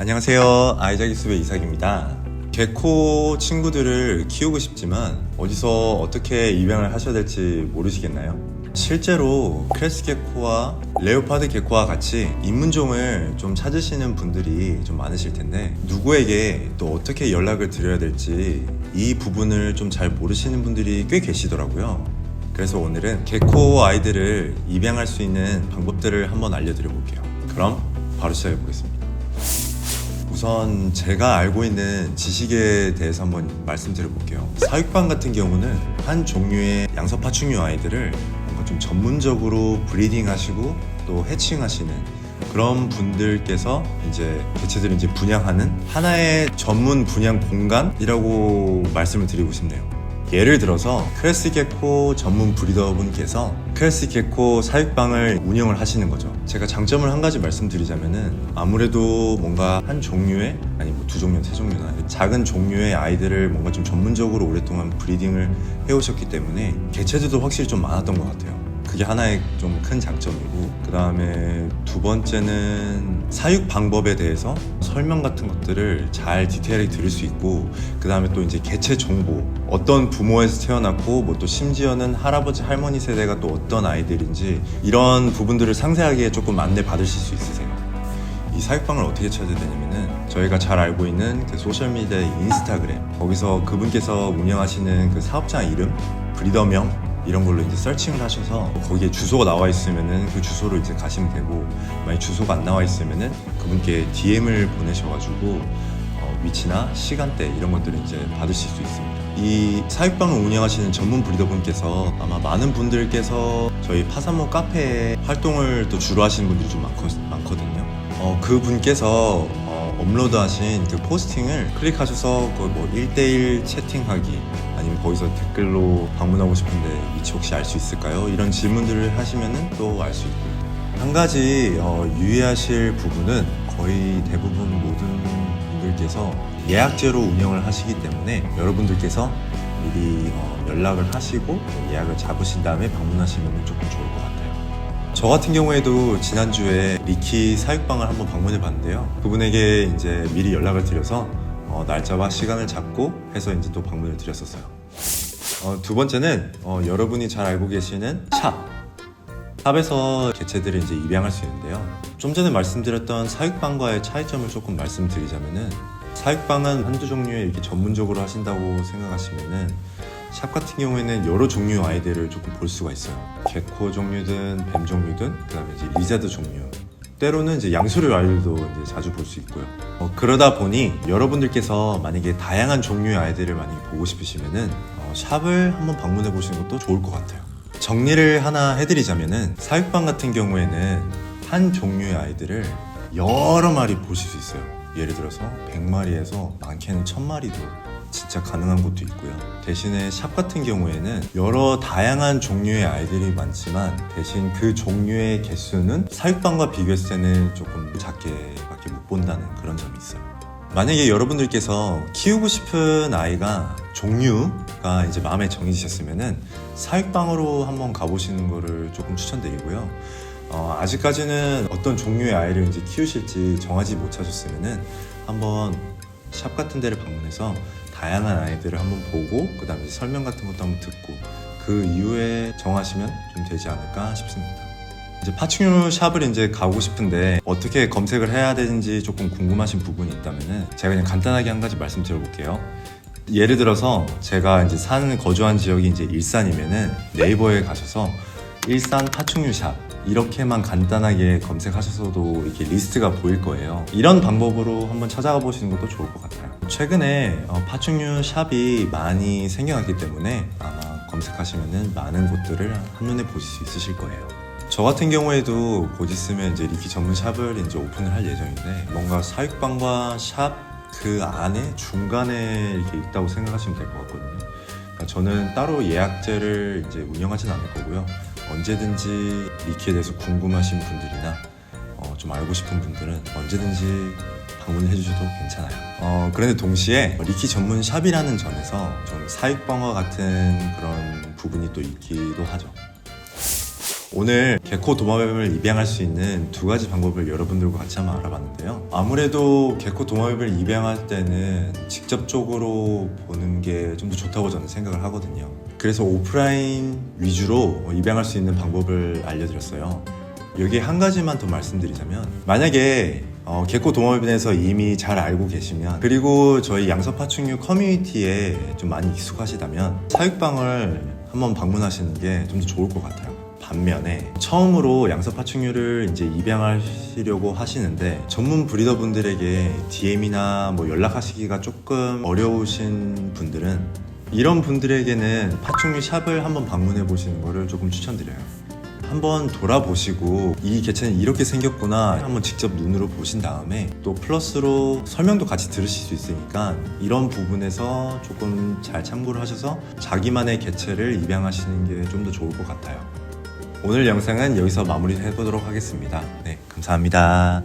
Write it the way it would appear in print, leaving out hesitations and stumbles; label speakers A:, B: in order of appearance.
A: 안녕하세요. 아이자기숲의 이삭입니다. 개코 친구들을 키우고 싶지만 어디서 어떻게 입양을 하셔야 될지 모르시겠나요? 실제로 크레스 게코와 레오파드 게코와 같이 입문종을 좀 찾으시는 분들이 좀 많으실 텐데 누구에게 또 어떻게 연락을 드려야 될지 이 부분을 좀 잘 모르시는 분들이 꽤 계시더라고요. 그래서 오늘은 게코 아이들을 입양할 수 있는 방법들을 한번 알려드려 볼게요. 그럼 바로 시작해 보겠습니다. 우선 제가 알고 있는 지식에 대해서 한번 말씀드려 볼게요. 사육방 같은 경우는 한 종류의 양서 파충류 아이들을 뭔가 좀 전문적으로 브리딩 하시고 또 해칭하시는 그런 분들께서 이제 개체들을 이제 분양하는 하나의 전문 분양 공간이라고 말씀을 드리고 싶네요. 예를 들어서 크레스 게코 전문 브리더분께서 크레스 게코 사육방을 운영을 하시는 거죠. 제가 장점을 한 가지 말씀드리자면은 아무래도 뭔가 한 종류의 아니 뭐 두 종류, 세 종류나 작은 종류의 아이들을 뭔가 좀 전문적으로 오랫동안 브리딩을 해오셨기 때문에 개체들도 확실히 좀 많았던 것 같아요. 그게 하나의 좀 큰 장점이고, 그 다음에 두 번째는 사육 방법에 대해서 설명 같은 것들을 잘 디테일하게 들을 수 있고, 그 다음에 또 이제 개체 정보, 어떤 부모에서 태어났고 뭐 또 심지어는 할아버지 할머니 세대가 또 어떤 아이들인지 이런 부분들을 상세하게 조금 안내 받으실 수 있으세요. 이 사육방을 어떻게 찾아야 되냐면은 저희가 잘 알고 있는 그 소셜미디어의 인스타그램, 거기서 그분께서 운영하시는 그 사업자 이름, 브리더명 이런 걸로 이제 서칭을 하셔서 거기에 주소가 나와 있으면은 그 주소로 이제 가시면 되고, 만약 주소가 안 나와 있으면은 그분께 DM을 보내셔가지고 위치나 시간대 이런 것들을 이제 받으실 수 있습니다. 이 사육방을 운영하시는 전문 브리더분께서 아마 많은 분들께서 저희 파산모 카페에 활동을 또 주로 하시는 분들이 좀 많거든요. 그분께서 업로드하신 그 포스팅을 클릭하셔서 그 뭐 1대1 채팅하기 아니면 거기서 댓글로 방문하고 싶은데 위치 혹시 알 수 있을까요? 이런 질문들을 하시면은 또 알 수 있고요. 한 가지 유의하실 부분은 거의 대부분 모든 분들께서 예약제로 운영을 하시기 때문에 여러분들께서 미리 연락을 하시고 예약을 잡으신 다음에 방문하시면 조금 좋을 것 같아요. 저 같은 경우에도 지난주에 리키 사육방을 한번 방문해 봤는데요. 그분에게 이제 미리 연락을 드려서 날짜와 시간을 잡고 해서 이제 또 방문을 드렸었어요. 두 번째는 여러분이 잘 알고 계시는 샵에서 개체들을 이제 입양할 수 있는데요. 좀 전에 말씀드렸던 사육방과의 차이점을 조금 말씀드리자면은, 사육방은 한두 종류의 이렇게 전문적으로 하신다고 생각하시면은 샵 같은 경우에는 여러 종류 아이들을 조금 볼 수가 있어요. 개코 종류든 뱀 종류든, 그 다음에 이제 리자드 종류, 때로는 이제 양서류 아이들도 이제 자주 볼 수 있고요. 그러다 보니 여러분들께서 만약에 다양한 종류의 아이들을 많이 보고 싶으시면은 샵을 한번 방문해 보시는 것도 좋을 것 같아요. 정리를 하나 해드리자면은 사육방 같은 경우에는 한 종류의 아이들을 여러 마리 보실 수 있어요. 예를 들어서 100마리에서 많게는 1000마리도 진짜 가능한 곳도 있고요. 대신에 샵 같은 경우에는 여러 다양한 종류의 아이들이 많지만 대신 그 종류의 개수는 사육방과 비교했을 때는 조금 작게밖에 못 본다는 그런 점이 있어요. 만약에 여러분들께서 키우고 싶은 아이가 종류가 이제 마음에 정해지셨으면은 사육방으로 한번 가보시는 거를 조금 추천드리고요. 아직까지는 어떤 종류의 아이를 이제 키우실지 정하지 못하셨으면은 한번 샵 같은 데를 방문해서 다양한 아이들을 한번 보고 그 다음에 설명 같은 것도 한번 듣고 그 이후에 정하시면 좀 되지 않을까 싶습니다. 이제 파충류 샵을 이제 가고 싶은데 어떻게 검색을 해야 되는지 조금 궁금하신 부분이 있다면은 제가 그냥 간단하게 한 가지 말씀드려볼게요. 예를 들어서 제가 이제 거주한 지역이 이제 일산이면은 네이버에 가셔서 일산 파충류 샵 이렇게만 간단하게 검색하셔서도 이렇게 리스트가 보일 거예요. 이런 방법으로 한번 찾아가 보시는 것도 좋을 것 같아요. 최근에 파충류 샵이 많이 생겨났기 때문에 아마 검색하시면은 많은 곳들을 한눈에 보실 수 있으실 거예요. 저 같은 경우에도 곧 있으면 이제 리키 전문 샵을 이제 오픈을 할 예정인데, 뭔가 사육방과 샵 그 안에 중간에 이렇게 있다고 생각하시면 될 것 같거든요. 그러니까 저는 따로 예약제를 이제 운영하진 않을 거고요. 언제든지 리키에 대해서 궁금하신 분들이나 좀 알고 싶은 분들은 언제든지 방문해 주셔도 괜찮아요. 그런데 동시에 리키 전문 샵이라는 점에서 좀 사육방과 같은 그런 부분이 또 있기도 하죠. 오늘 개코 도마뱀을 입양할 수 있는 두 가지 방법을 여러분들과 같이 한번 알아봤는데요. 아무래도 개코 도마뱀을 입양할 때는 직접적으로 보는 게 좀 더 좋다고 저는 생각을 하거든요. 그래서 오프라인 위주로 입양할 수 있는 방법을 알려드렸어요. 여기에 한 가지만 더 말씀드리자면, 만약에 개코 도마뱀에서 이미 잘 알고 계시면, 그리고 저희 양서파충류 커뮤니티에 좀 많이 익숙하시다면 사육방을 한번 방문하시는 게 좀 더 좋을 것 같아요. 반면에 처음으로 양서파충류를 이제 입양하시려고 하시는데 전문 브리더분들에게 DM이나 뭐 연락하시기가 조금 어려우신 분들은, 이런 분들에게는 파충류 샵을 한번 방문해 보시는 거를 조금 추천드려요. 한번 돌아보시고 이 개체는 이렇게 생겼구나 한번 직접 눈으로 보신 다음에 또 플러스로 설명도 같이 들으실 수 있으니까 이런 부분에서 조금 잘 참고를 하셔서 자기만의 개체를 입양하시는 게 좀 더 좋을 것 같아요. 오늘 영상은 여기서 마무리해 보도록 하겠습니다. 네, 감사합니다.